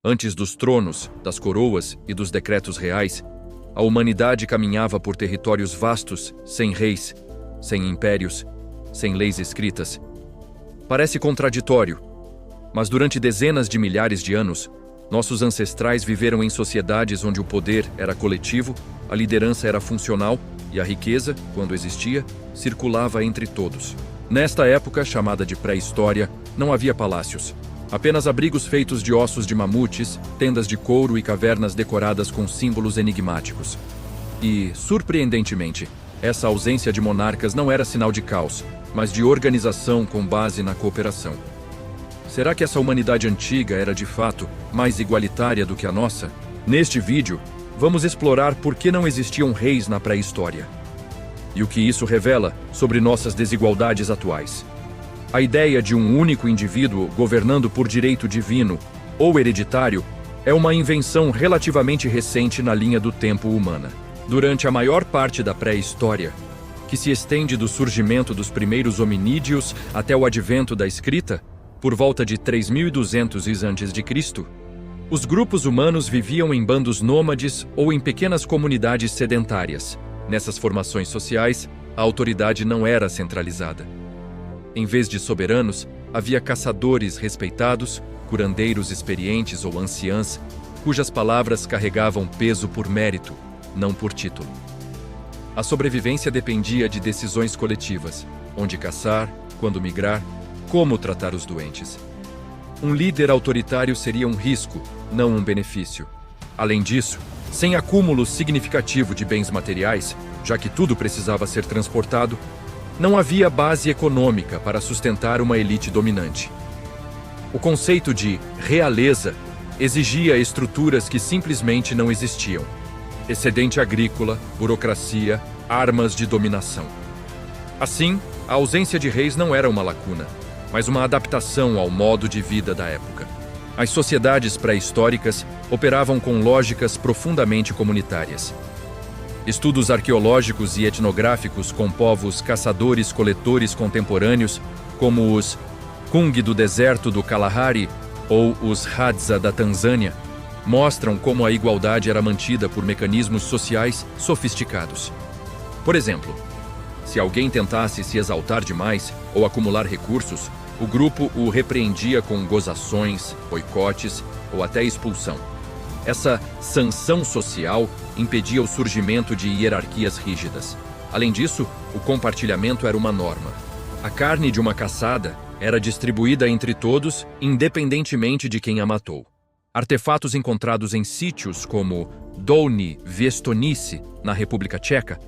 Antes dos tronos, das coroas e dos decretos reais, a humanidade caminhava por territórios vastos, sem reis, sem impérios, sem leis escritas. Parece contraditório, mas durante dezenas de milhares de anos, nossos ancestrais viveram em sociedades onde o poder era coletivo, a liderança era funcional e a riqueza, quando existia, circulava entre todos. Nesta época, chamada de pré-história, não havia palácios. Apenas abrigos feitos de ossos de mamutes, tendas de couro e cavernas decoradas com símbolos enigmáticos. E, surpreendentemente, essa ausência de monarcas não era sinal de caos, mas de organização com base na cooperação. Será que essa humanidade antiga era de fato mais igualitária do que a nossa? Neste vídeo, vamos explorar por que não existiam reis na pré-história e o que isso revela sobre nossas desigualdades atuais. A ideia de um único indivíduo governando por direito divino ou hereditário é uma invenção relativamente recente na linha do tempo humana. Durante a maior parte da pré-história, que se estende do surgimento dos primeiros hominídeos até o advento da escrita, por volta de 3200 a.C., os grupos humanos viviam em bandos nômades ou em pequenas comunidades sedentárias. Nessas formações sociais, a autoridade não era centralizada. Em vez de soberanos, havia caçadores respeitados, curandeiros experientes ou anciãs, cujas palavras carregavam peso por mérito, não por título. A sobrevivência dependia de decisões coletivas: onde caçar, quando migrar, como tratar os doentes. Um líder autoritário seria um risco, não um benefício. Além disso, sem acúmulo significativo de bens materiais, já que tudo precisava ser transportado, não havia base econômica para sustentar uma elite dominante. O conceito de realeza exigia estruturas que simplesmente não existiam: excedente agrícola, burocracia, armas de dominação. Assim, a ausência de reis não era uma lacuna, mas uma adaptação ao modo de vida da época. As sociedades pré-históricas operavam com lógicas profundamente comunitárias. Estudos arqueológicos e etnográficos com povos caçadores-coletores contemporâneos, como os Kung do deserto do Kalahari ou os Hadza da Tanzânia, mostram como a igualdade era mantida por mecanismos sociais sofisticados. Por exemplo, se alguém tentasse se exaltar demais ou acumular recursos, o grupo o repreendia com gozações, boicotes ou até expulsão. Essa sanção social impedia o surgimento de hierarquias rígidas. Além disso, o compartilhamento era uma norma. A carne de uma caçada era distribuída entre todos, independentemente de quem a matou. Artefatos encontrados em sítios como Dolní Věstonice, na República Tcheca,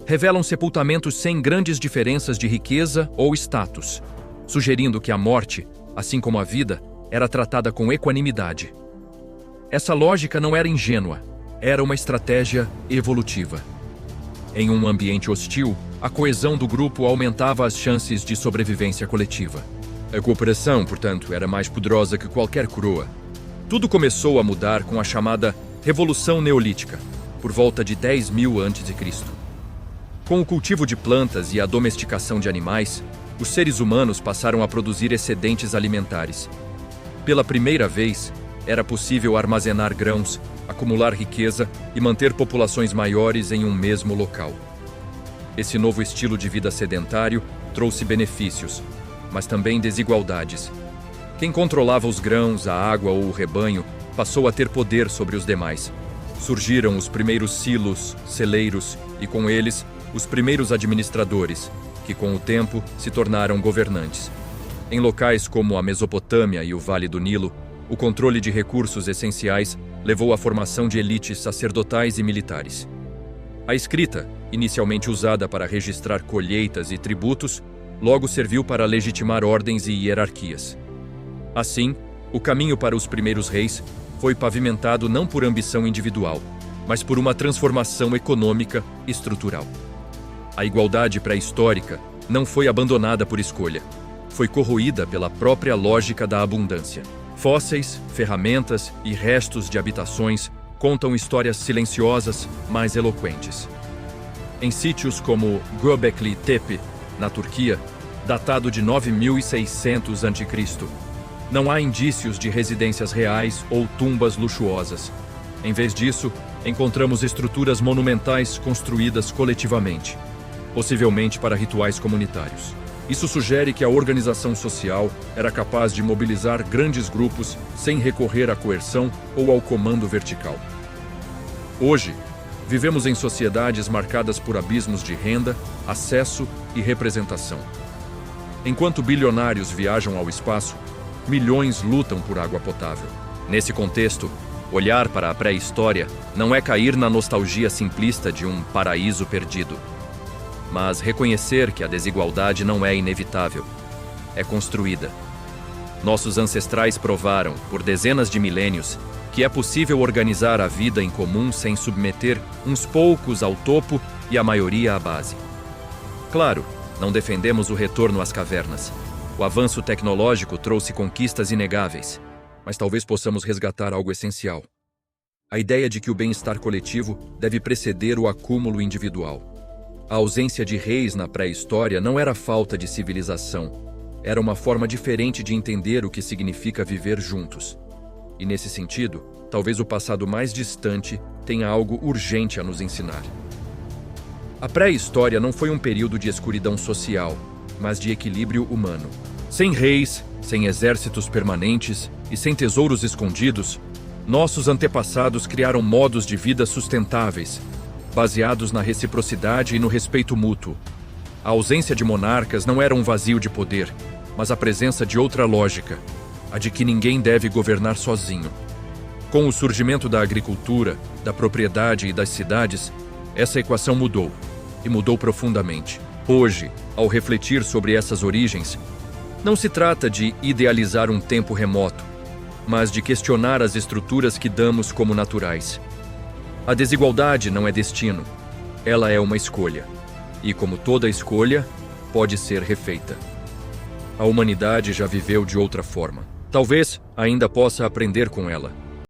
revelam sepultamentos sem grandes diferenças de riqueza ou status, sugerindo que a morte, assim como a vida, era tratada com equanimidade. Essa lógica não era ingênua, era uma estratégia evolutiva. Em um ambiente hostil, a coesão do grupo aumentava as chances de sobrevivência coletiva. A cooperação, portanto, era mais poderosa que qualquer coroa. Tudo começou a mudar com a chamada Revolução Neolítica, por volta de 10.000 a.C. Com o cultivo de plantas e a domesticação de animais, os seres humanos passaram a produzir excedentes alimentares. Pela primeira vez, era possível armazenar grãos, acumular riqueza e manter populações maiores em um mesmo local. Esse novo estilo de vida sedentário trouxe benefícios, mas também desigualdades. Quem controlava os grãos, a água ou o rebanho passou a ter poder sobre os demais. Surgiram os primeiros silos, celeiros e, com eles, os primeiros administradores, que com o tempo se tornaram governantes. Em locais como a Mesopotâmia e o Vale do Nilo, o controle de recursos essenciais levou à formação de elites sacerdotais e militares. A escrita, inicialmente usada para registrar colheitas e tributos, logo serviu para legitimar ordens e hierarquias. Assim, o caminho para os primeiros reis foi pavimentado não por ambição individual, mas por uma transformação econômica e estrutural. A igualdade pré-histórica não foi abandonada por escolha, foi corroída pela própria lógica da abundância. Fósseis, ferramentas e restos de habitações contam histórias silenciosas, mas eloquentes. Em sítios como Göbekli Tepe, na Turquia, datado de 9.600 a.C., Não há indícios de residências reais ou tumbas luxuosas. Em vez disso, encontramos estruturas monumentais construídas coletivamente, possivelmente para rituais comunitários. Isso sugere que a organização social era capaz de mobilizar grandes grupos sem recorrer à coerção ou ao comando vertical. Hoje, vivemos em sociedades marcadas por abismos de renda, acesso e representação. Enquanto bilionários viajam ao espaço, milhões lutam por água potável. Nesse contexto, olhar para a pré-história não é cair na nostalgia simplista de um paraíso perdido, mas reconhecer que a desigualdade não é inevitável, é construída. Nossos ancestrais provaram, por dezenas de milênios, que é possível organizar a vida em comum sem submeter uns poucos ao topo e a maioria à base. Claro, não defendemos o retorno às cavernas. O avanço tecnológico trouxe conquistas inegáveis, mas talvez possamos resgatar algo essencial. A ideia de que o bem-estar coletivo deve preceder o acúmulo individual. A ausência de reis na pré-história não era falta de civilização, era uma forma diferente de entender o que significa viver juntos. E nesse sentido, talvez o passado mais distante tenha algo urgente a nos ensinar. A pré-história não foi um período de escuridão social, mas de equilíbrio humano. Sem reis, sem exércitos permanentes e sem tesouros escondidos, nossos antepassados criaram modos de vida sustentáveis, baseados na reciprocidade e no respeito mútuo. A ausência de monarcas não era um vazio de poder, mas a presença de outra lógica, a de que ninguém deve governar sozinho. Com o surgimento da agricultura, da propriedade e das cidades, essa equação mudou, e mudou profundamente. Hoje, ao refletir sobre essas origens, não se trata de idealizar um tempo remoto, mas de questionar as estruturas que damos como naturais. A desigualdade não é destino, ela é uma escolha. E como toda escolha, pode ser refeita. A humanidade já viveu de outra forma. Talvez ainda possa aprender com ela.